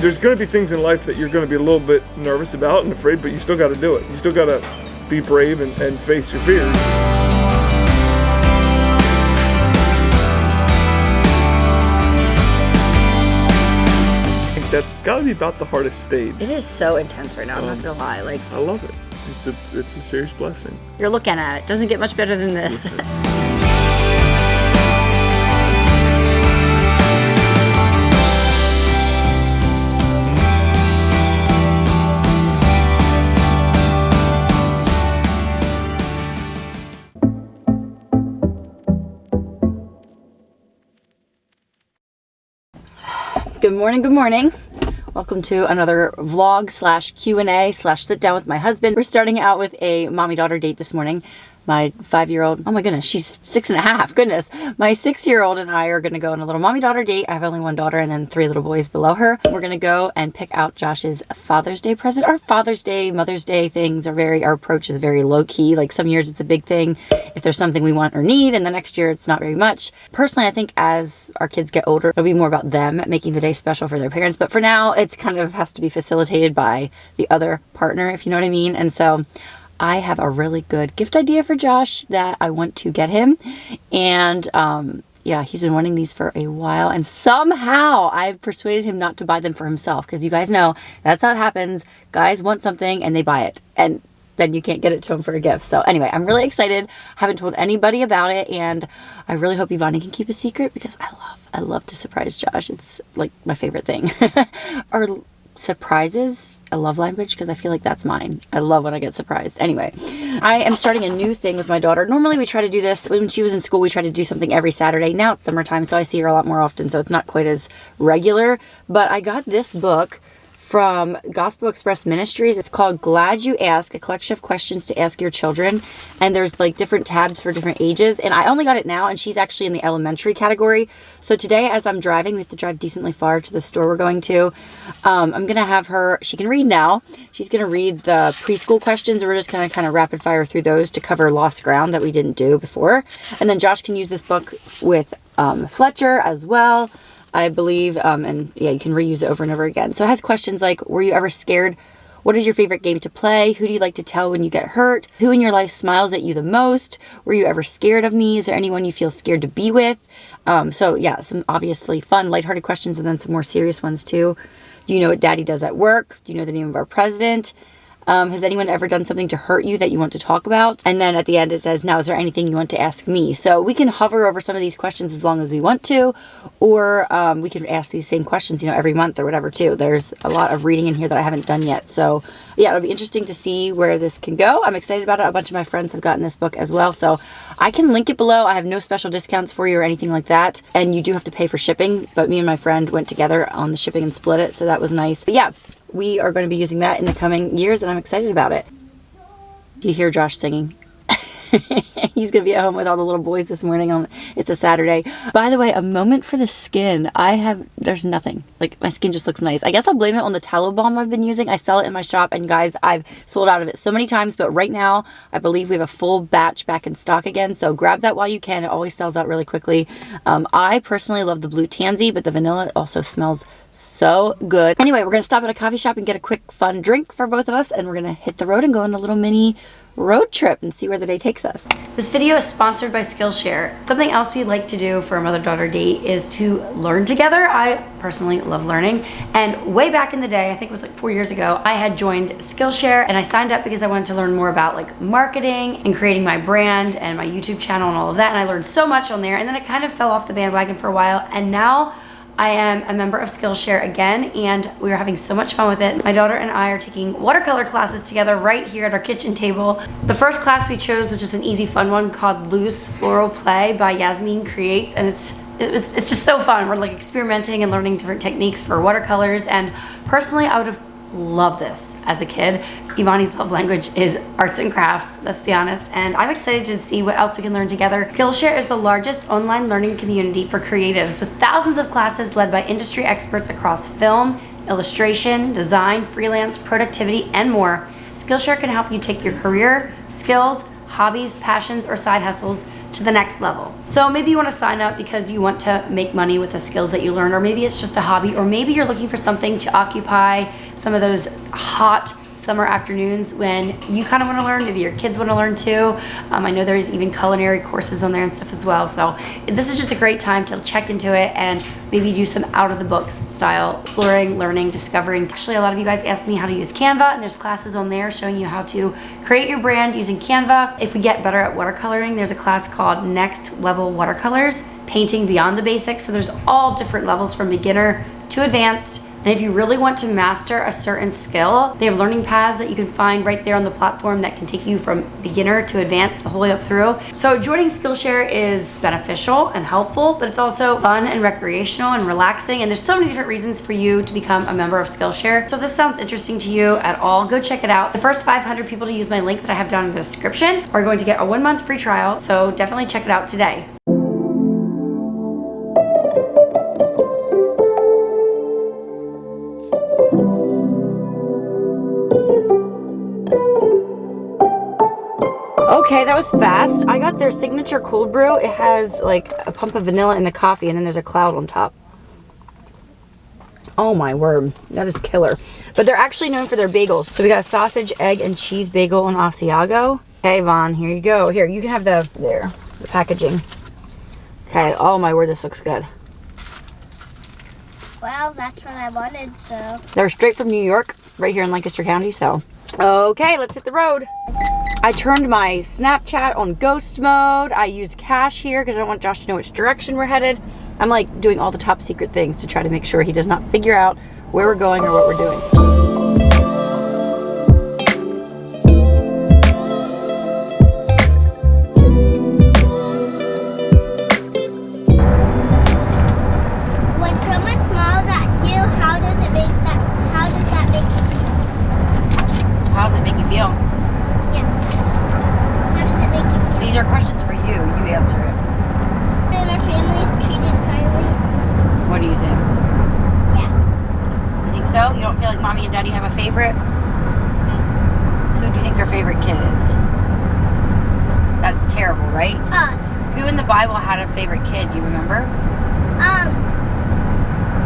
there's going to be things in life that you're going to be a little bit nervous about and afraid, but you still got to do it. You still got to be brave and face your fears. I think that's got to be about the hardest stage. It is so intense right now, I'm not gonna lie. Like, I love it. It's a serious blessing. You're looking at it. Doesn't get much better than this. Good morning, good morning. Welcome to another vlog slash Q&A slash sit down with my husband. We're starting out with a mommy-daughter date this morning. My 5-year-old, oh my goodness, she's 6.5, goodness. My 6-year-old and I are gonna go on a little mommy-daughter date. I have only one daughter and then 3 little boys below her. We're gonna go and pick out Josh's Father's Day present. Our Father's Day, Mother's Day things are our approach is very low-key. Like some years it's a big thing if there's something we want or need, and the next year it's not very much. Personally, I think as our kids get older, it'll be more about them making the day special for their parents. But for now, it's kind of has to be facilitated by the other partner, if you know what I mean. And so I have a really good gift idea for Josh that I want to get him. And yeah, he's been wanting these for a while. And somehow I've persuaded him not to buy them for himself. Because you guys know that's how it happens. Guys want something and they buy it. And then you can't get it to him for a gift. So anyway, I'm really excited. Haven't told anybody about it. And I really hope Evonnie can keep a secret because I love to surprise Josh. It's like my favorite thing. Or surprises a love language because I feel like that's mine. I love when I get surprised. Anyway, I am starting a new thing with my daughter. Normally we try to do this when she was in school. We try to do something every Saturday. Now it's summertime, so I see her a lot more often, so it's not quite as regular. But I got this book from Gospel Express Ministries. It's called Glad You Ask, a collection of questions to ask your children. And there's like different tabs for different ages. And I only got it now, and she's actually in the elementary category. So today, as I'm driving, we have to drive decently far to the store we're going to. I'm going to have her, she can read now. She's going to read the preschool questions, and we're just going to kind of rapid fire through those to cover lost ground that we didn't do before. And then Josh can use this book with Fletcher as well, I believe, and yeah, you can reuse it over and over again. So it has questions like, were you ever scared? What is your favorite game to play? Who do you like to tell when you get hurt? Who in your life smiles at you the most? Were you ever scared of me? Is there anyone you feel scared to be with? So yeah, some obviously fun, lighthearted questions, and then some more serious ones too. Do you know what Daddy does at work? Do you know the name of our president? Has anyone ever done something to hurt you that you want to talk about? And then at the end it says, now is there anything you want to ask me? So we can hover over some of these questions as long as we want to, or we can ask these same questions, you know, every month or whatever too. There's a lot of reading in here that I haven't done yet. So yeah, it'll be interesting to see where this can go. I'm excited about it. A bunch of my friends have gotten this book as well. So I can link it below. I have no special discounts for you or anything like that. And you do have to pay for shipping, but me and my friend went together on the shipping and split it. So that was nice. But yeah, we are going to be using that in the coming years, and I'm excited about it. Do you hear Josh singing? He's going to be at home with all the little boys this morning. It's a Saturday. By the way, a moment for the skin. There's nothing. Like, my skin just looks nice. I guess I'll blame it on the tallow balm I've been using. I sell it in my shop, and guys, I've sold out of it so many times, but right now, I believe we have a full batch back in stock again, so grab that while you can. It always sells out really quickly. I personally love the blue tansy, but the vanilla also smells so good. Anyway, we're going to stop at a coffee shop and get a quick, fun drink for both of us, and we're going to hit the road and go on a little mini road trip and see where the day takes us. This video is sponsored by Skillshare. Something else we like to do for a mother-daughter date is to learn together. I personally love learning, and way back in the day, I think it was like 4 years ago, I had joined Skillshare, and I signed up because I wanted to learn more about like marketing and creating my brand and my YouTube channel and all of that, and I learned so much on there, and then it kind of fell off the bandwagon for a while, and now I am a member of Skillshare again, and we are having so much fun with it. My daughter and I are taking watercolor classes together right here at our kitchen table. The first class we chose was just an easy, fun one called Loose Floral Play by Yasmin Creates, and it's just so fun. We're like experimenting and learning different techniques for watercolors, and personally, I would have loved this as a kid. Evonnie's love language is arts and crafts, let's be honest, and I'm excited to see what else we can learn together. Skillshare is the largest online learning community for creatives with thousands of classes led by industry experts across film, illustration, design, freelance, productivity, and more. Skillshare can help you take your career, skills, hobbies, passions, or side hustles to the next level. So maybe you want to sign up because you want to make money with the skills that you learn, or maybe it's just a hobby, or maybe you're looking for something to occupy some of those hot summer afternoons when you kind of want to learn, maybe your kids want to learn too. I know there's even culinary courses on there and stuff as well. So this is just a great time to check into it and maybe do some out of the books style exploring, learning, discovering. Actually, a lot of you guys asked me how to use Canva, and there's classes on there showing you how to create your brand using Canva. If we get better at watercoloring, there's a class called Next Level Watercolors, Painting Beyond the Basics. So there's all different levels from beginner to advanced. And if you really want to master a certain skill, they have learning paths that you can find right there on the platform that can take you from beginner to advanced the whole way up through. So joining Skillshare is beneficial and helpful, but it's also fun and recreational and relaxing. And there's so many different reasons for you to become a member of Skillshare. So if this sounds interesting to you at all, go check it out. The first 500 people to use my link that I have down in the description are going to get a 1-month free trial. So definitely check it out today. Okay, that was fast. I got their signature cold brew. It has like a pump of vanilla in the coffee, and then there's a cloud on top. Oh my word, that is killer. But they're actually known for their bagels. So we got a sausage, egg, and cheese bagel on Asiago. Okay, Vaughn, here you go. Here, you can have the packaging. Okay, oh my word, this looks good. Well, that's what I wanted, so. They're straight from New York, right here in Lancaster County, so. Okay, let's hit the road. I turned my Snapchat on ghost mode. I used cache here because I don't want Josh to know which direction we're headed. I'm like doing all the top secret things to try to make sure he does not figure out where we're going or what we're doing. When someone smiles at you, how does that make you feel? How does it make you feel? Yeah. How does it make you feel? These are questions for you. You answer it. And our family is treated kindly? What do you think? Yes. You think so? You don't feel like mommy and daddy have a favorite? Who do you think your favorite kid is? That's terrible, right? Us. Who in the Bible had a favorite kid? Do you remember?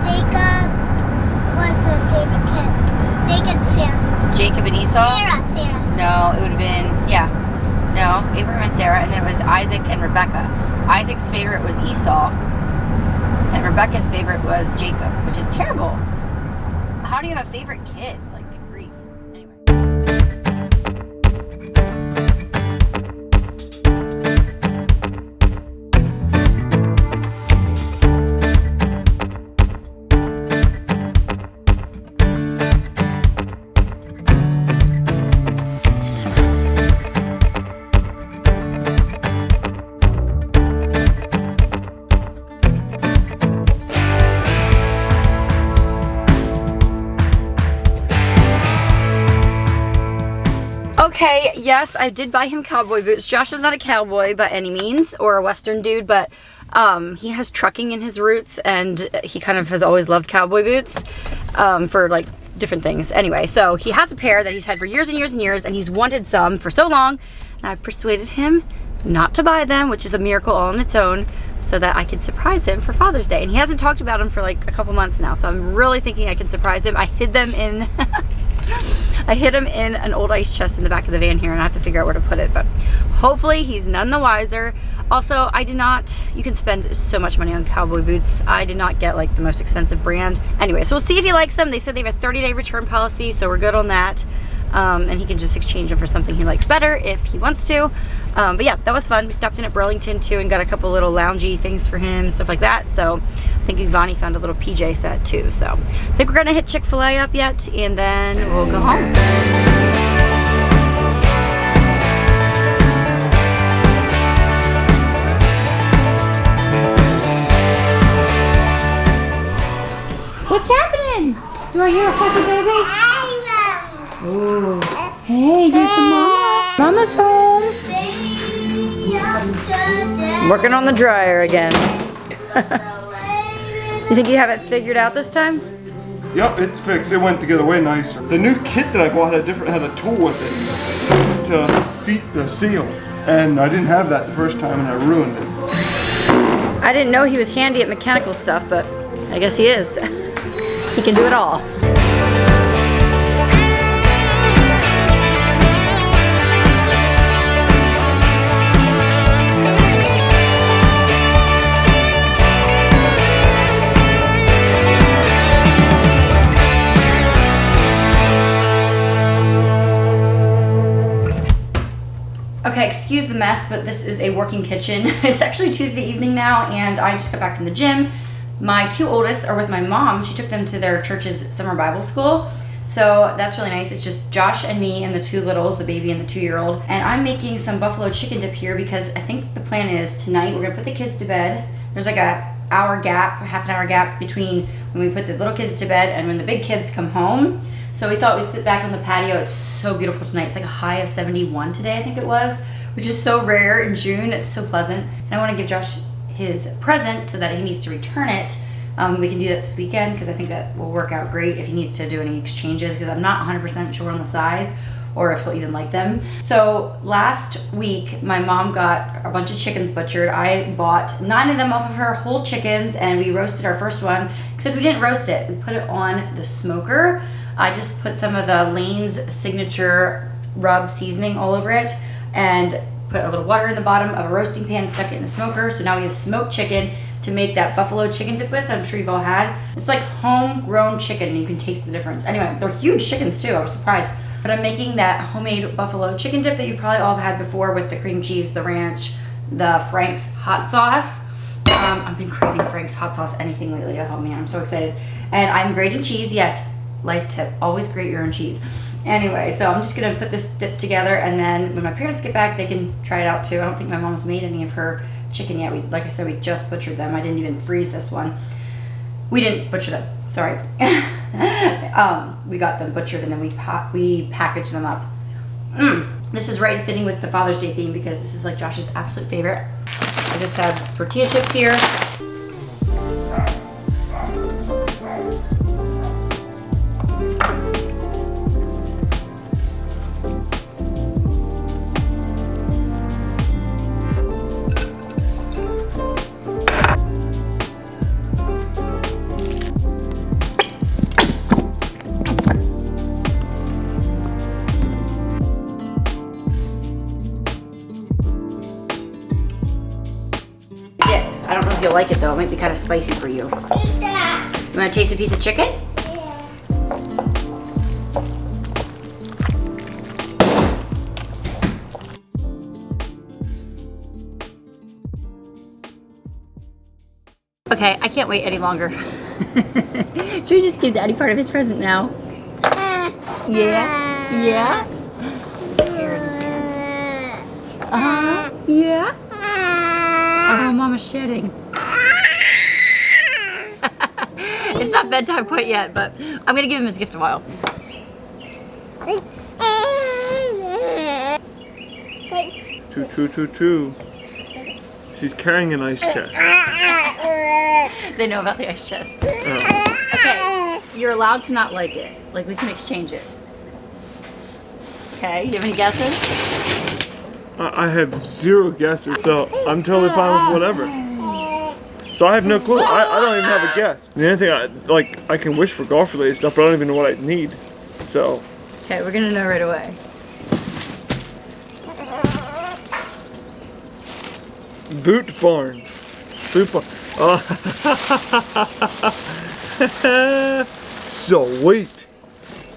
Jacob was a favorite kid. Jacob's family. Jacob and Esau? Sarah. No, it would have been, No, Abraham and Sarah, and then it was Isaac and Rebecca. Isaac's favorite was Esau, and Rebecca's favorite was Jacob, which is terrible. How do you have a favorite kid? Like, good grief. Anyway. Okay, yes, I did buy him cowboy boots. Josh is not a cowboy by any means, or a Western dude, but he has trucking in his roots, and he kind of has always loved cowboy boots for like different things. Anyway, so he has a pair that he's had for years and years and years, and he's wanted some for so long, and I've persuaded him not to buy them, which is a miracle all on its own, so that I can surprise him for Father's Day. And he hasn't talked about them for like a couple months now, so I'm really thinking I can surprise him. I hid them in I hid him in an old ice chest in the back of the van here, and I have to figure out where to put it, but hopefully he's none the wiser. Also, you can spend so much money on cowboy boots. I did not get like the most expensive brand. Anyway, so we'll see if he likes them. They said they have a 30-day return policy, so we're good on that. And he can just exchange them for something he likes better if he wants to. But yeah, that was fun. We stopped in at Burlington too and got a couple little loungy things for him, stuff like that. So I think Evonnie found a little PJ set too. So I think we're gonna hit Chick-fil-A up yet, and then we'll go home. What's happening? Do I hear a fuzzy baby? Ooh. Hey, there's some mama. Mama's home. Working on the dryer again. You think you have it figured out this time? Yep, it's fixed. It went together way nicer. The new kit that I bought had a tool with it to seat the seal. And I didn't have that the first time and I ruined it. I didn't know he was handy at mechanical stuff, but I guess he is. He can do it all. Okay, excuse the mess, but this is a working kitchen. It's actually Tuesday evening now, and I just got back from the gym. My two oldest are with my mom. She took them to their church's summer Bible school. So that's really nice. It's just Josh and me and the two littles, the baby and the 2-year-old. And I'm making some buffalo chicken dip here because I think the plan is tonight we're gonna put the kids to bed. There's like a hour gap, half an hour gap between when we put the little kids to bed and when the big kids come home. So we thought we'd sit back on the patio. It's so beautiful tonight. It's like a high of 71 today, I think it was, which is so rare in June. It's so pleasant. And I want to give Josh his present so that he needs to return it. We can do that this weekend because I think that will work out great if he needs to do any exchanges, because I'm not 100% sure on the size or if he'll even like them. So last week, my mom got a bunch of chickens butchered. I bought 9 of them off of her whole chickens and we roasted our first one, except we didn't roast it. We put it on the smoker. I just put some of the Lane's signature rub seasoning all over it and put a little water in the bottom of a roasting pan, stuck it in the smoker. So now we have smoked chicken to make that buffalo chicken dip with. I'm sure you've all had. It's like homegrown chicken and you can taste the difference. Anyway, they're huge chickens too, I was surprised. But I'm making that homemade buffalo chicken dip that you probably all have had before with the cream cheese, the ranch, the Frank's hot sauce. I've been craving Frank's hot sauce anything lately. Oh man, I'm so excited. And I'm grating cheese, yes. Life tip, always grate your own cheese. Anyway, so I'm just gonna put this dip together and then when my parents get back, they can try it out too. I don't think my mom's made any of her chicken yet. Like I said, we just butchered them. I didn't even freeze this one. We didn't butcher them, sorry. We got them butchered and then we packaged them up. This is right fitting with the Father's Day theme because this is like Josh's absolute favorite. I just have tortilla chips here. I don't know if you'll like it though. It might be kind of spicy for you. You want to taste a piece of chicken? Okay, I can't wait any longer. Should we just give Daddy part of his present now? Yeah? Yeah? Hair in his hand. Yeah? Oh, Mama's shedding. It's not bedtime quite yet, but I'm gonna give him his gift a while. Two. She's carrying an ice chest. They know about the ice chest. Okay, you're allowed to not like it. Like, we can exchange it. Okay, you have any guesses? I have 0 guesses, so I'm totally fine with whatever. So I have no clue. I don't even have a guess. The only thing I can wish for golf-related stuff, but I don't even know what I need. So. Okay, we're gonna know right away. Boot barn. Boot barn. Oh. Sweet.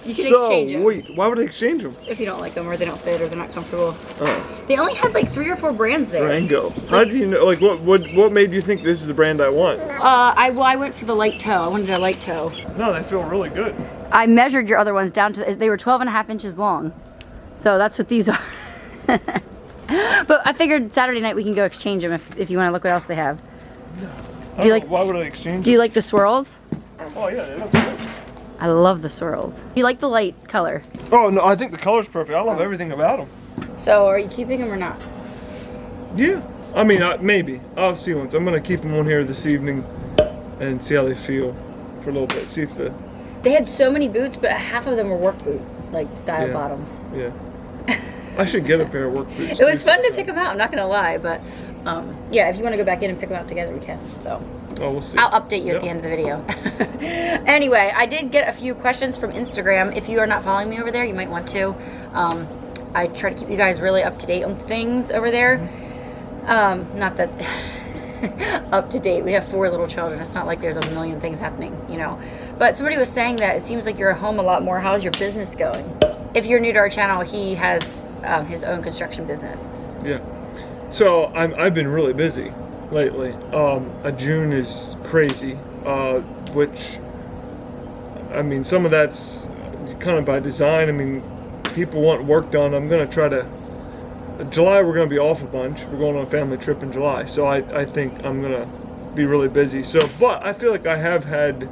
You can exchange them. Sweet. Why would I exchange them? If you don't like them or they don't fit or they're not comfortable. Oh. They only had like 3 or 4 brands there. Rango. How do you know? Like, what made you think this is the brand I want? I went for the light toe. I wanted a light toe. No, they feel really good. I measured your other ones down to, they were 12.5 inches long. So that's what these are. But I figured Saturday night we can go exchange them if you want to look what else they have. Do you like? Why would I exchange? Do you like the swirls? Oh yeah, they look good. I love the swirls. You like the light color? Oh no, I think the color's perfect. I love everything about them. So are you keeping them or not? Yeah, I mean maybe. I'll see once. I'm gonna keep them on here this evening and see how they feel for a little bit. See if They had so many boots, but half of them were work boot like style bottoms. Yeah. I should get a pair of work boots. It was fun to pick them out, I'm not going to lie, but yeah, if you want to go back in and pick them out together, we can. So Oh, we'll see. I'll update you at the end of the video. Anyway, I did get a few questions from Instagram. If you are not following me over there, you might want to. I try to keep you guys really up to date on things over there. Not that up to date. We have 4 little children. It's not like there's a million things happening, you know. But somebody was saying that it seems like you're at home a lot more. How's your business going? If you're new to our channel, he has his own construction business. Yeah. So I've been really busy lately. June is crazy, which, I mean, some of that's kind of by design. I mean, people want work done. I'm going to try to, July we're going to be off a bunch. We're going on a family trip in July. So I think I'm going to be really busy. So, but I feel like I have had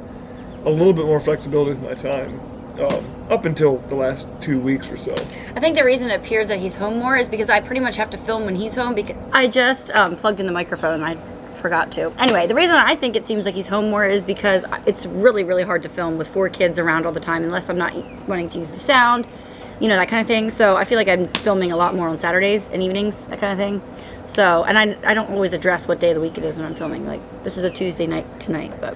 a little bit more flexibility with my time. Up until the last 2 weeks or so. I think the reason it appears that he's home more is because I pretty much have to film when he's home, because I just plugged in the microphone and I forgot to. Anyway, the reason I think it seems like he's home more is because it's really, really hard to film with 4 kids around all the time unless I'm not wanting to use the sound, you know, that kind of thing. So I feel like I'm filming a lot more on Saturdays and evenings, that kind of thing. So, and I don't always address what day of the week it is when I'm filming. Like, this is a Tuesday night tonight, but...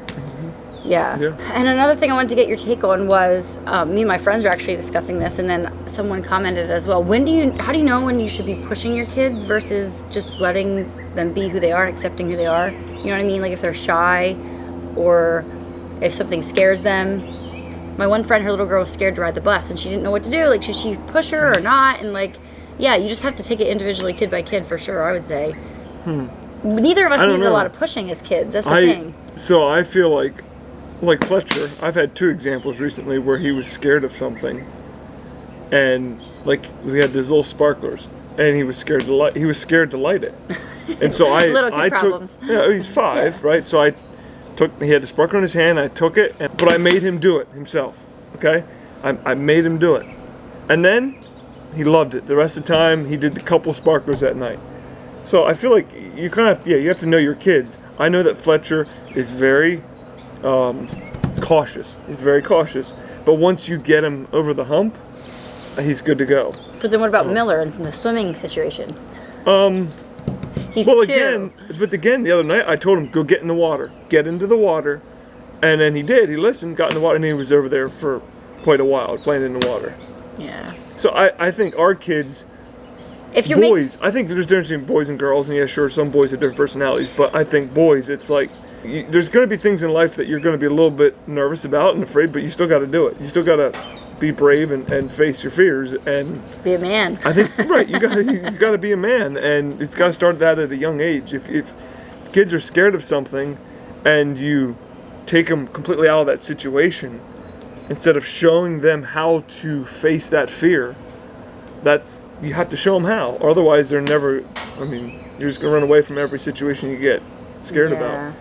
Yeah. And another thing I wanted to get your take on was, me and my friends were actually discussing this, and then someone commented as well. How do you know when you should be pushing your kids versus just letting them be who they are and accepting who they are? You know what I mean? Like if they're shy or if something scares them. My one friend, her little girl was scared to ride the bus and she didn't know what to do. Like, should she push her or not? And like, yeah, you just have to take it individually, kid by kid, for sure, I would say. Neither of us needed a lot of pushing as kids. That's the thing. So I feel like Fletcher, I've had 2 examples recently where he was scared of something, and like we had those little sparklers, and he was scared to light. He was scared to light it, and so I took. Yeah, he's 5, right? So he had the sparkler in his hand. I took it, but I made him do it himself. Okay, I made him do it, and then he loved it. The rest of the time, he did a couple sparklers at night. So I feel like you kind of you have to know your kids. I know that Fletcher is very cautious. He's very cautious, but once you get him over the hump, he's good to go. But then what about Miller and the swimming situation? He's well, 2. But again, the other night I told him, go get in the water, get into the water, and then he did. He listened, got in the water, and he was over there for quite a while playing in the water. Yeah. So I think our kids, if you're boys, I think there's a difference between boys and girls, and yeah, sure, some boys have different personalities, but I think boys, it's like, there's going to be things in life that you're going to be a little bit nervous about and afraid, but you still got to do it. You still got to be brave and face your fears and be a man. I think right. You got to be a man, and it's got to start that at a young age. If kids are scared of something, and you take them completely out of that situation, instead of showing them how to face that fear, you have to show them how, or otherwise they're never. I mean, you're just going to run away from every situation you get scared about.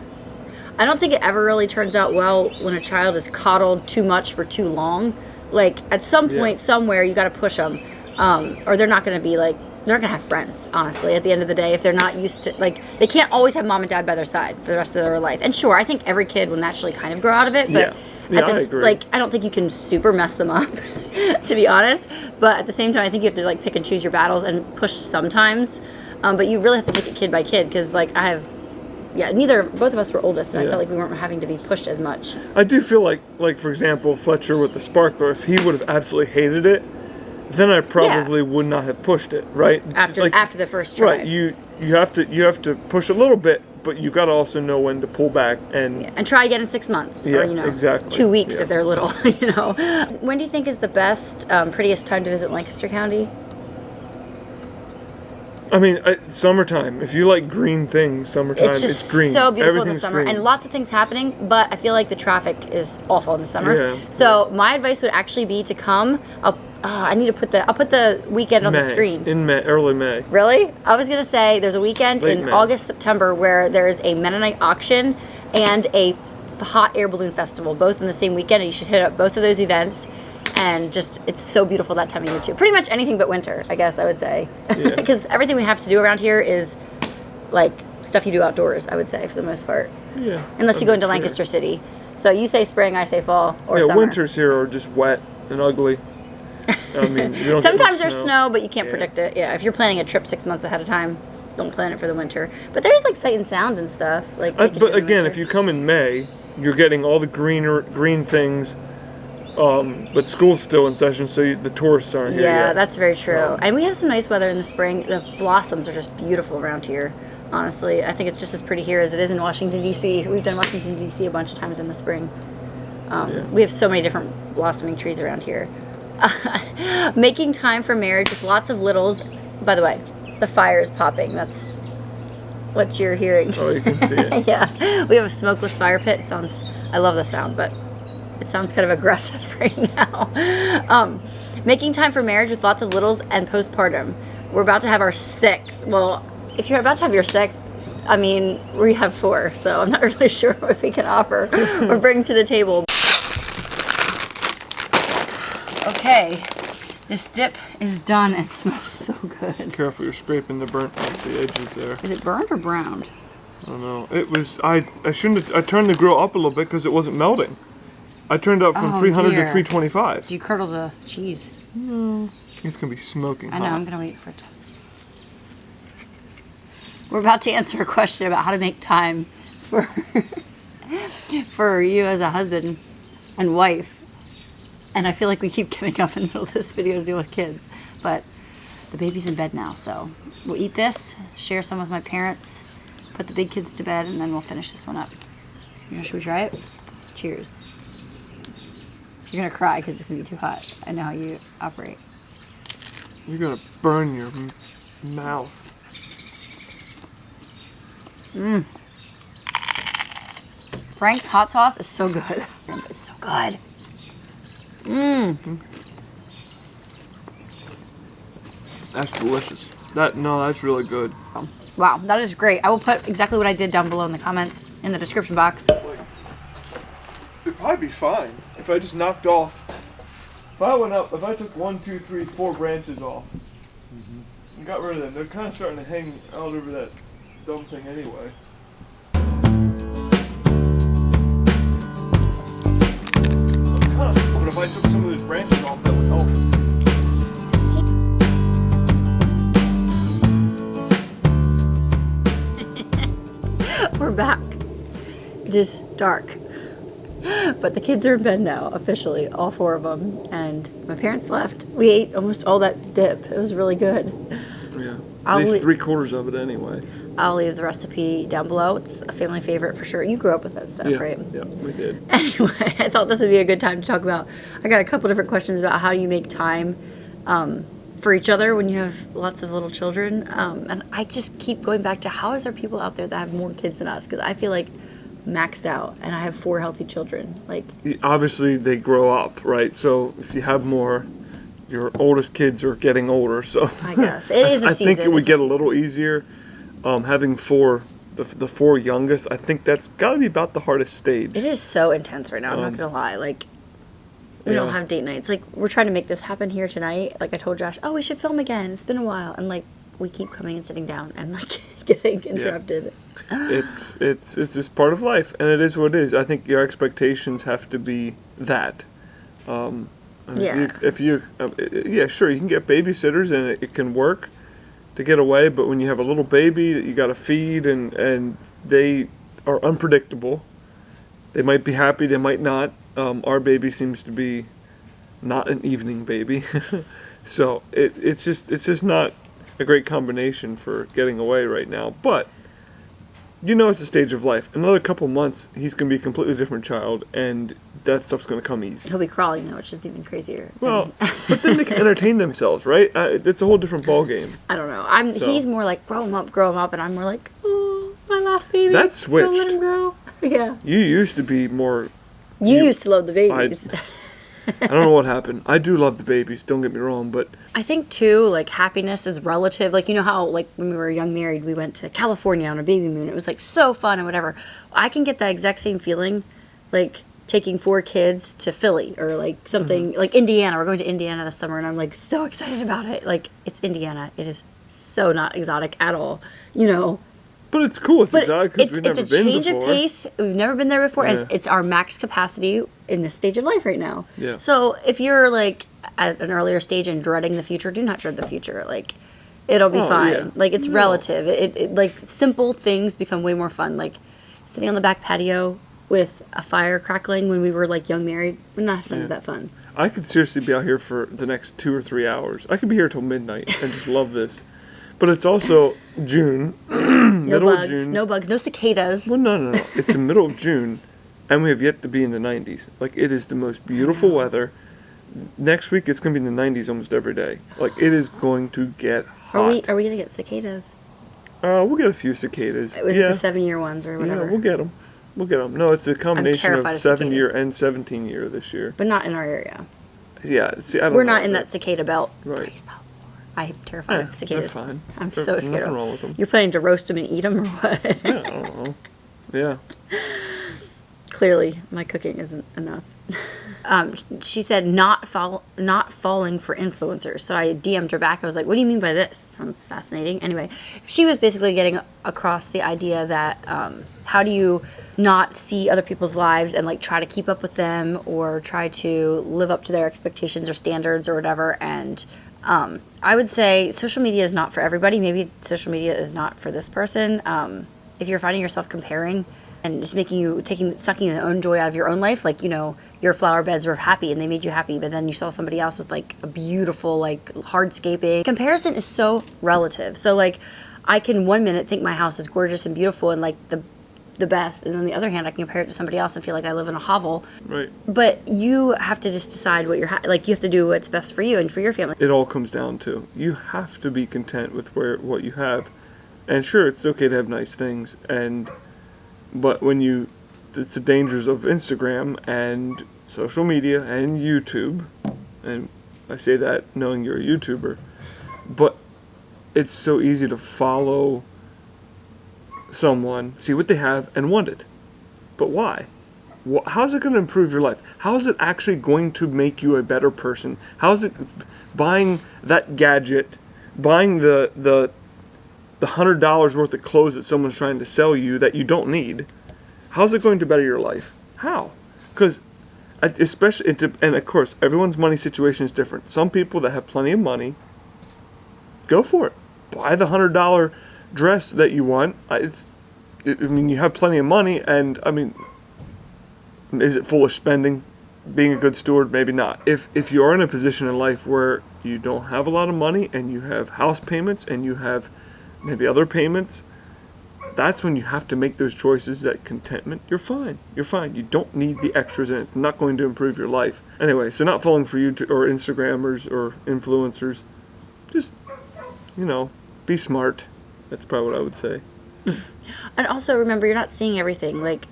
I don't think it ever really turns out well when a child is coddled too much for too long. Like, at some point, somewhere, you got to push them. Or they're not going to be, like, they're not going to have friends, honestly, at the end of the day, if they're not used to, like, they can't always have mom and dad by their side for the rest of their life. And sure, I think every kid will naturally kind of grow out of it, but I agree. Like, I don't think you can super mess them up, to be honest. But at the same time, I think you have to, like, pick and choose your battles and push sometimes. But you really have to take it kid by kid, because, like, both of us were oldest, and I felt like we weren't having to be pushed as much. I do feel like for example, Fletcher with the sparkler, if he would have absolutely hated it, then I probably would not have pushed it, right? After the first try. Right, you have to push a little bit, but you got to also know when to pull back and try again in 6 months, or exactly 2 weeks if they're little. When do you think is the best, prettiest time to visit Lancaster County? I mean, summertime. If you like green things, summertime, it's green. So beautiful in the summer, green. and lots of things happening. But I feel like the traffic is awful in the summer. So my advice would actually be to come. I'll put the weekend on the screen. In May, early May. Really? I was gonna say there's a weekend in August, September where there's a Mennonite auction and a hot air balloon festival, both in the same weekend. And you should hit up both of those events. And just, it's so beautiful that time of year too. Pretty much anything but winter, I guess I would say. Because everything we have to do around here is like stuff you do outdoors, I would say, for the most part. Yeah. Unless you go into Lancaster City. So you say spring, I say fall, or summer. Winters here are just wet and ugly. I mean, you don't Sometimes get there's snow, but you can't predict it. Yeah, if you're planning a trip 6 months ahead of time, don't plan it for the winter. But there's like sight and sound and stuff. Like, but again, if you come in May, you're getting all the green things. But school's still in session, so the tourists aren't here yeah, yet. that's very true. And we have some nice weather in the spring. The blossoms are just beautiful around here. Honestly, I think it's just as pretty here as it is in Washington, D.C. We've done Washington, D.C. a bunch of times in the spring. We have so many different blossoming trees around here. Making time for marriage with lots of littles. By the way, the fire is popping. That's what you're hearing. Oh, you can see it. Yeah, we have a smokeless fire pit. I love the sound, but it sounds kind of aggressive right now. Making time for marriage with lots of littles and postpartum. We're about to have our sixth. Well, if you're about to have your sixth, I mean, we have 4, so I'm not really sure what we can offer or bring to the table. Okay, this dip is done. It smells so good. Careful, you're scraping the burnt off the edges there. Is it burnt or browned? I don't know. It was, I shouldn't have, I turned the grill up a little bit because it wasn't melting. I turned it up from 300 to 325. Do you curdle the cheese? No. It's going to be smoking hot. I know, I'm going to wait for it. We're about to answer a question about how to make time for for you as a husband and wife. And I feel like we keep getting up in the middle of this video to deal with kids. But the baby's in bed now, so we'll eat this, share some with my parents, put the big kids to bed, and then we'll finish this one up. Should we try it? Cheers. You're going to cry because it's going to be too hot. I know how you operate. You're going to burn your mouth. Frank's hot sauce is so good. It's so good. That's delicious. That's really good. Wow, that is great. I will put exactly what I did down below in the comments, in the description box. It'd probably be fine if I just knocked off. If I took 1, 2, 3, 4 branches off and got rid of them, they're kind of starting to hang out over that dumb thing anyway. But if I took some of those branches off, that would help. We're back. It is dark. But the kids are in bed now, officially, all 4 of them. And my parents left. We ate almost all that dip. It was really good. Yeah. At least 3/4 of it anyway. I'll leave the recipe down below. It's a family favorite for sure. You grew up with that stuff, right? Yeah, we did. Anyway, I thought this would be a good time to talk about. I got a couple different questions about how you make time for each other when you have lots of little children. And I just keep going back to how is there people out there that have more kids than us? Because I feel like maxed out and I have 4 healthy children. Like, obviously they grow up, right? So if you have more, your oldest kids are getting older. So I guess it is a season. I think it would get a little easier. Having 4, the 4 youngest, I think that's got to be about the hardest stage. It is so intense right now. I'm not gonna lie. Like, we don't have date nights. Like, we're trying to make this happen here tonight. Like, I told Josh, oh, we should film again. It's been a while, and like, we keep coming and sitting down and like getting interrupted. It's just part of life, and it is what it is. I think your expectations have to be that. If you sure, you can get babysitters and it can work to get away, but when you have a little baby that you got to feed and they are unpredictable, they might be happy, they might not. Our baby seems to be not an evening baby, so it's just not a great combination for getting away right now. But it's a stage of life. Another couple months, he's going to be a completely different child, and that stuff's going to come easy. He'll be crawling now, which is even crazier. Well, but then they can entertain themselves, right? It's a whole different ball game. I don't know. He's more like grow him up, and I'm more like, oh, my last baby. That switched. Don't let him grow. Yeah. You used to be more. You used to love the babies. I don't know what happened. I do love the babies, don't get me wrong, but I think too, like, happiness is relative. Like, you know how, like, when we were young married, we went to California on a baby moon. It was like so fun and whatever. I can get that exact same feeling, like taking 4 kids to Philly or like something like Indiana. We're going to Indiana this summer, and I'm like so excited about it. Like, it's Indiana. It is so not exotic at all. But it's cool. It's exotic because we've it's never a been change before. of pace. We've never been there before. Yeah. It's our max capacity in this stage of life right now. Yeah. So if you're like at an earlier stage and dreading the future, do not dread the future. Like, it'll be fine. Yeah. Like, it's relative. It like simple things become way more fun. Like sitting on the back patio with a fire crackling when we were like young married. Nothing that fun. I could seriously be out here for the next 2 or 3 hours. I could be here till midnight and just love this. But it's also June, middle of June. No bugs, no cicadas. Well, no. It's the middle of June, and we have yet to be in the 90s. Like, it is the most beautiful weather. Next week, it's going to be in the 90s almost every day. Like, it is going to get hot. Are we gonna get cicadas? We'll get a few cicadas. Was it the 7-year ones or whatever? Yeah, we'll get them. No, it's a combination terrified of of 7-year and 17-year this year. But not in our area. Yeah, see, I don't We're know, not in but- that cicada belt. Right. Praise the Lord. I'm terrified of They're cicadas. fine. I'm There's so scared nothing of wrong them. with them. You're planning to roast them and eat them or what? Yeah, I don't know. Yeah. Clearly, my cooking isn't enough. She said not falling for influencers. So I DM'd her back. I was like, what do you mean by this? Sounds fascinating. Anyway, she was basically getting across the idea that how do you not see other people's lives and like try to keep up with them or try to live up to their expectations or standards or whatever. And I would say social media is not for everybody. Maybe social media is not for this person. If you're finding yourself comparing and just sucking the own joy out of your own life, like, you know, your flower beds were happy and they made you happy, but then you saw somebody else with like a beautiful, like hardscaping. Comparison is so relative. So like, I can one minute think my house is gorgeous and beautiful and like the best, and on the other hand, I can compare it to somebody else and feel like I live in a hovel. Right. But you have to just decide what like. You have to do what's best for you and for your family. It all comes down to you have to be content with what you have, and sure, it's okay to have nice things, but when it's the dangers of Instagram and social media and YouTube, and I say that knowing you're a YouTuber, but it's so easy to follow someone, see what they have, and want it. But why? How's it going to improve your life? How is it actually going to make you a better person? How is it buying that gadget, buying the $100 worth of clothes that someone's trying to sell you that you don't need? How's it going to better your life? How? Because especially, and of course, everyone's money situation is different. Some people that have plenty of money, go for it. Buy the $100 dress that you want. I mean, you have plenty of money, and I mean, is it foolish spending? Being a good steward, maybe not. If you are in a position in life where you don't have a lot of money and you have house payments and you have maybe other payments, that's when you have to make those choices. That contentment, you're fine. You don't need the extras, and it's not going to improve your life. Anyway, so not falling for YouTube or Instagrammers or influencers. Just, you know, be smart. That's probably what I would say. And also remember, you're not seeing everything. Like,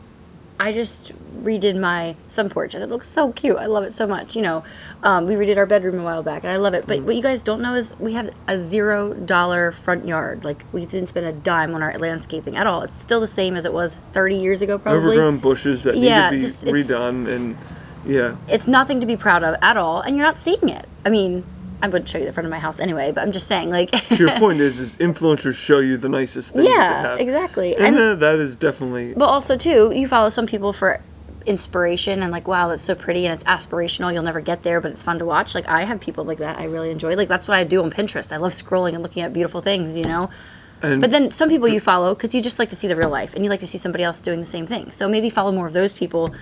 I just redid my sun porch and it looks so cute. I love it so much. You know, we redid our bedroom a while back and I love it. But what you guys don't know is we have a $0 front yard. Like, we didn't spend a dime on our landscaping at all. It's still the same as it was 30 years ago, probably. Overgrown bushes that need to be redone, and yeah. It's nothing to be proud of at all, and you're not seeing it. I mean, I wouldn't show you the front of my house anyway, but I'm just saying, like... Your point is influencers show you the nicest things that they have. Exactly. And that is definitely... But also, too, you follow some people for inspiration and like, wow, that's so pretty and it's aspirational. You'll never get there, but it's fun to watch. Like, I have people like that I really enjoy. Like, that's what I do on Pinterest. I love scrolling and looking at beautiful things, you know? But then some people you follow because you just like to see the real life and you like to see somebody else doing the same thing. So maybe follow more of those people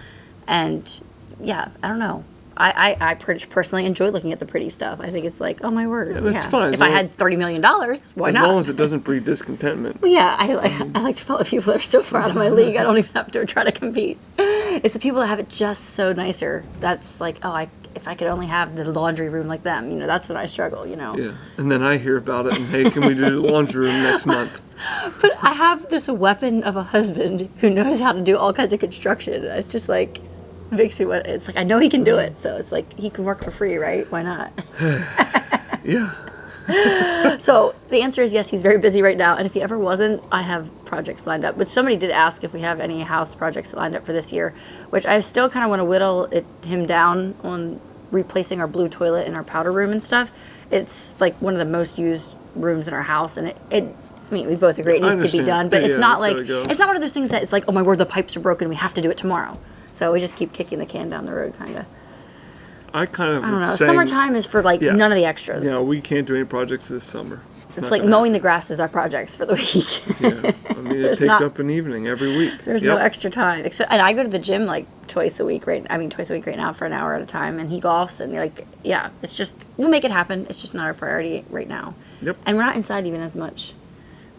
and, yeah, I don't know. I personally enjoy looking at the pretty stuff. I think it's like, oh my word. Yeah, that's fine. If I had $30 million, why not? As long as it doesn't breed discontentment. Well, yeah, I like to follow people that are so far out of my league, I don't even have to try to compete. It's the people that have it just so nicer. That's like, oh, if I could only have the laundry room like them, you know, that's when I struggle, you know. Yeah, and then I hear about it, and hey, can we do the laundry room next month? But I have this weapon of a husband who knows how to do all kinds of construction. It's just like... makes me want. It's like I know he can do it, so it's like he can work for free, right? Why not? Yeah. So the answer is yes. He's very busy right now, and if he ever wasn't, I have projects lined up. Which somebody did ask if we have any house projects lined up for this year, which I still kind of want to whittle him down on replacing our blue toilet in our powder room and stuff. It's like one of the most used rooms in our house, and I mean, we both agree it needs to be understand. done, but Yeah, it's not it's like, gotta go. it's not one of those things that it's like, oh my word, the pipes are broken, we have to do it tomorrow. So we just keep kicking the can down the road, kind of. I kind of I don't know. saying, Summertime is for like Yeah. none of the extras. Yeah, we can't do any projects this summer. It's not like gonna mowing the grass is our projects for the week. Yeah, I mean, it There's takes not- up an evening every week. There's no extra time. And I go to the gym like twice a week right now for an hour at a time, and he golfs, and like, yeah, it's just, we'll make it happen. It's just not our priority right now. Yep. And we're not inside even as much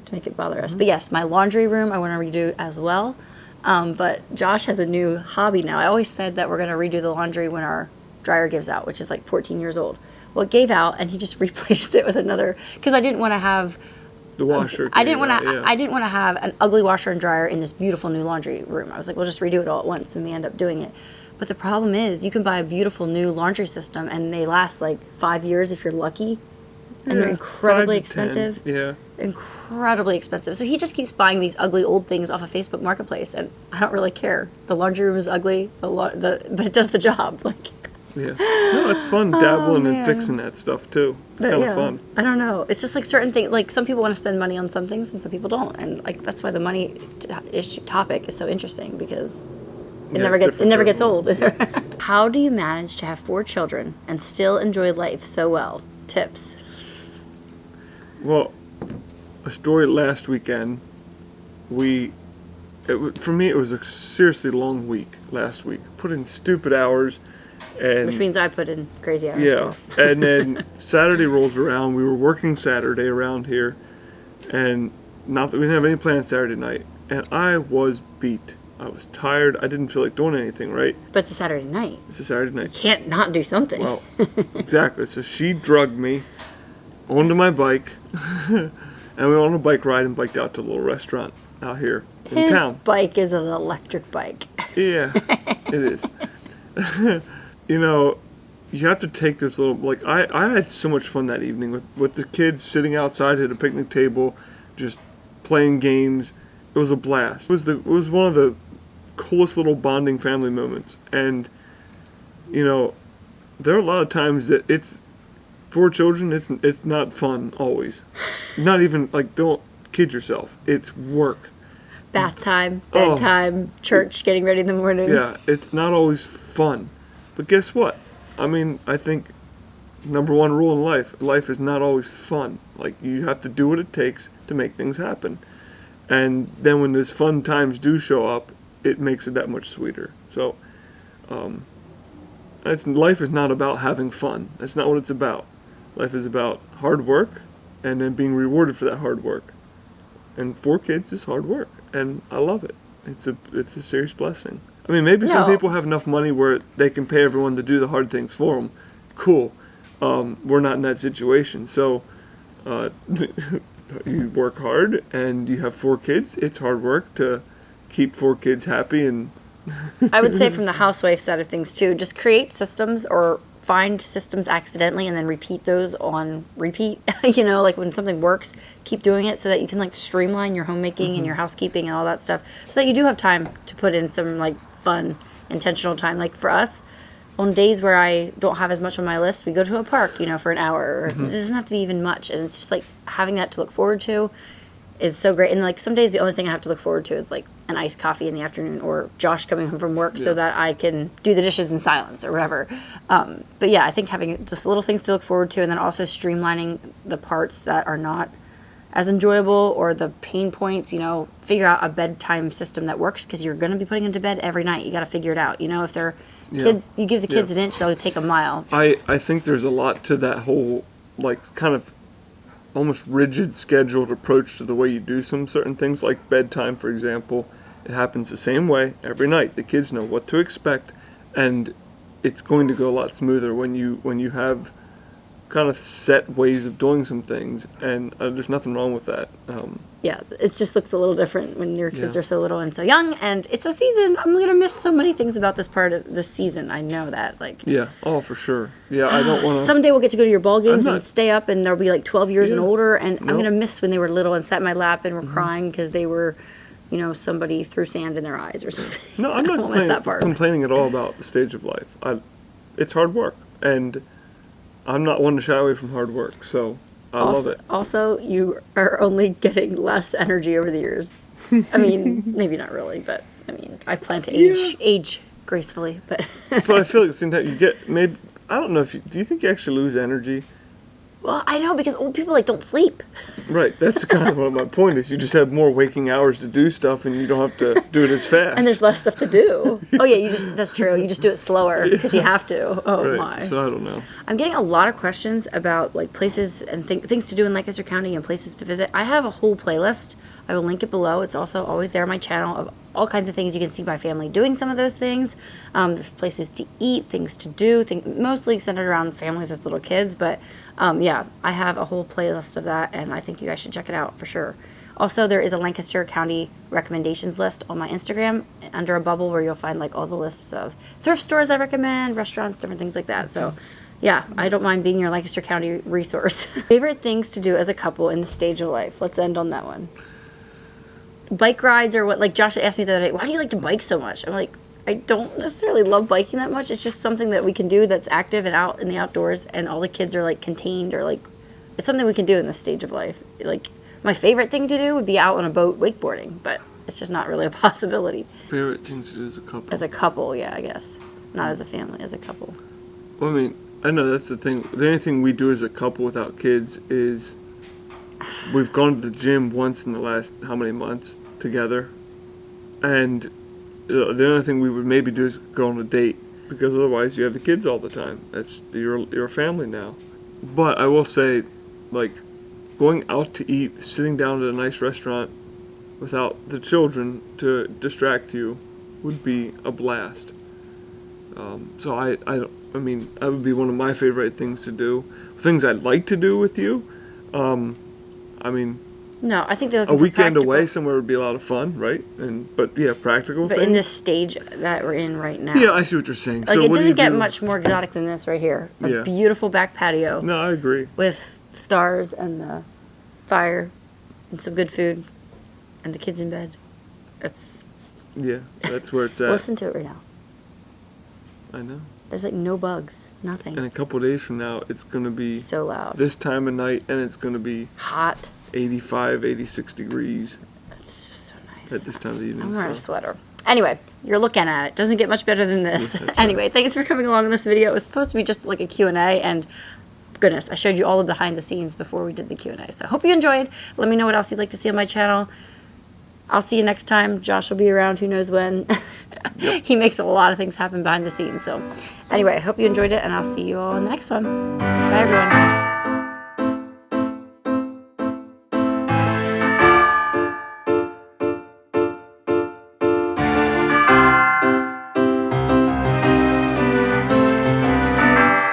to make it bother us. But yes, my laundry room I want to redo as well. But Josh has a new hobby now. I always said that we're going to redo the laundry when our dryer gives out, which is like 14 years old. Well, it gave out, and he just replaced it with another, because I didn't want to have The washer. I didn't want to. Yeah. I didn't want to have an ugly washer and dryer in this beautiful new laundry room. I was like, we'll just redo it all at once, and we end up doing it. But the problem is, you can buy a beautiful new laundry system, and they last like 5 years if you're lucky, and they're Yeah, incredibly 5 to 10. expensive. Yeah. Incredibly expensive. So he just keeps buying these ugly old things off of Facebook Marketplace, and I don't really care. The laundry room is ugly, but it does the job. Like. Yeah. No, it's fun dabbling and man. fixing that stuff too. It's But kind of yeah, fun. I don't know. It's just like certain things. Like some people want to spend money on some things, and some people don't. And like that's why the money issue topic is so interesting, because it Yeah, it's never different gets old. How do you manage to have 4 children and still enjoy life so well? Tips. Well, a story last weekend. For me, it was a seriously long week last week. Put in stupid hours. And Which means I put in crazy hours yeah, too. and then Saturday rolls around. We were working Saturday around here, and not that we didn't have any plans Saturday night. And I was beat. I was tired. I didn't feel like doing anything. Right? But it's a Saturday night. It's a Saturday night. Can't not do something. Well, exactly. So she drugged me onto my bike, and we went on a bike ride and biked out to a little restaurant out here in His town. bike is an electric bike. Yeah, it is. You know, you have to take this little, like, I had so much fun that evening with the kids sitting outside at a picnic table, just playing games. It was a blast. It was one of the coolest little bonding family moments. And, you know, there are a lot of times that it's, for children, it's not fun always. Not even, like, don't kid yourself. It's work. Bath time, Oh. bedtime, church, getting ready in the morning. Yeah, it's not always fun. But guess what? I mean, I think number one rule in life is not always fun. Like, you have to do what it takes to make things happen. And then when those fun times do show up, it makes it that much sweeter. So, life is not about having fun. That's not what it's about. Life is about hard work and then being rewarded for that hard work. And 4 kids is hard work, and I love it. It's a serious blessing. I mean, maybe some No. people have enough money where they can pay everyone to do the hard things for them. Cool. We're not in that situation. So, you work hard, and you have 4 kids. It's hard work to keep 4 kids happy. And I would say from the housewife side of things too, just create systems or find systems accidentally and then repeat those on repeat. You know, like when something works, keep doing it so that you can like streamline your homemaking and your housekeeping and all that stuff, so that you do have time to put in some like fun, intentional time. Like for us, on days where I don't have as much on my list, we go to a park, you know, for an hour. It doesn't have to be even much, and it's just like having that to look forward to is so great. And like some days the only thing I have to look forward to is like an iced coffee in the afternoon, or Josh coming home from work so that I can do the dishes in silence or whatever. But yeah, I think having just little things to look forward to, and then also streamlining the parts that are not as enjoyable or the pain points, you know, figure out a bedtime system that works, because you're going to be putting them to bed every night. You got to figure it out. You know, if they're kids, you give the kids an inch, they'll take a mile. I think there's a lot to that whole, like, kind of almost rigid scheduled approach to the way you do some certain things, like bedtime, for example. It happens the same way every night. The kids know what to expect, and it's going to go a lot smoother when you have kind of set ways of doing some things, and there's nothing wrong with that. Yeah, it just looks a little different when your kids are so little and so young, and it's a season. I'm going to miss so many things about this part of this season. I know that. Like, Yeah, oh, for sure. Yeah, I don't want to... someday we'll get to go to your ball games I'm and not- stay up, and they'll be like 12 years and Yeah. older, and I'm Nope. going to miss when they were little and sat in my lap and were crying because they were, you know, somebody threw sand in their eyes or something. No, I'm not I won't miss that part. complaining at all about the stage of life. It's hard work, and I'm not one to shy away from hard work. So, I love it. Also, you are only getting less energy over the years. I mean, maybe not really, but I mean, I plan to age gracefully, but. But I feel like at the same time you get maybe I don't know if do you think you actually lose energy? Well, I know because old people don't sleep. Right, that's kind of what my point is. You just have more waking hours to do stuff, and you don't have to do it as fast. And there's less stuff to do. Oh yeah, that's true. You just do it slower because you have to. Oh right. my. So I don't know. I'm getting a lot of questions about like places and things to do in Lancaster County and places to visit. I have a whole playlist. I will link it below. It's also always there on my channel of all kinds of things. You can see my family doing some of those things. There's places to eat, things to do, mostly centered around families with little kids. But yeah, I have a whole playlist of that, and I think you guys should check it out for sure. Also, there is a Lancaster County recommendations list on my Instagram under a bubble where you'll find like all the lists of thrift stores I recommend, restaurants, different things like that. So yeah, I don't mind being your Lancaster County resource. Favorite things to do as a couple in the stage of life. Let's end on that one. Bike rides or what, like Josh asked me the other day, why do you like to bike so much? I'm like, I don't necessarily love biking that much. It's just something that we can do that's active and out in the outdoors, and all the kids are like contained, or like it's something we can do in this stage of life. Like my favorite thing to do would be out on a boat wakeboarding, but it's just not really a possibility. Favorite things to do as a couple? As a couple, yeah, I guess. Not as a family, as a couple. Well, I mean, I know that's the thing. The only thing we do as a couple without kids is we've gone to the gym once in the last how many months together, and the only thing we would maybe do is go on a date, because otherwise you have the kids all the time. That's your family now. But I will say, like, going out to eat, sitting down at a nice restaurant without the children to distract you would be a blast. So I mean, that would be one of my favorite things to do. Things I'd like to do with you. I mean, no, I think they're a weekend away somewhere would be a lot of fun, right? But yeah, practical but things. in this stage that we're in right now. Yeah, I see what you're saying. Like, so it what doesn't do you get do? much more exotic than this right here. A Yeah. beautiful back patio. No, I agree. With stars and the fire and some good food and the kids in bed. Yeah, that's where it's at. Listen to it right now. I know. There's like no bugs, nothing. And a couple of days from now, it's going to be So loud. this time of night, and it's going to be Hot. 85, 86 degrees It's just so nice. at this time of the evening. I'm wearing a so. sweater. Anyway, you're looking at it. Doesn't get much better than this. That's right. Anyway, thanks for coming along in this video. It was supposed to be just like a Q&A, and goodness, I showed you all of behind the scenes before we did the Q&A. So I hope you enjoyed. Let me know what else you'd like to see on my channel. I'll see you next time. Josh will be around, who knows when. Yep. He makes a lot of things happen behind the scenes. So anyway, I hope you enjoyed it, and I'll see you all in the next one. Bye, everyone.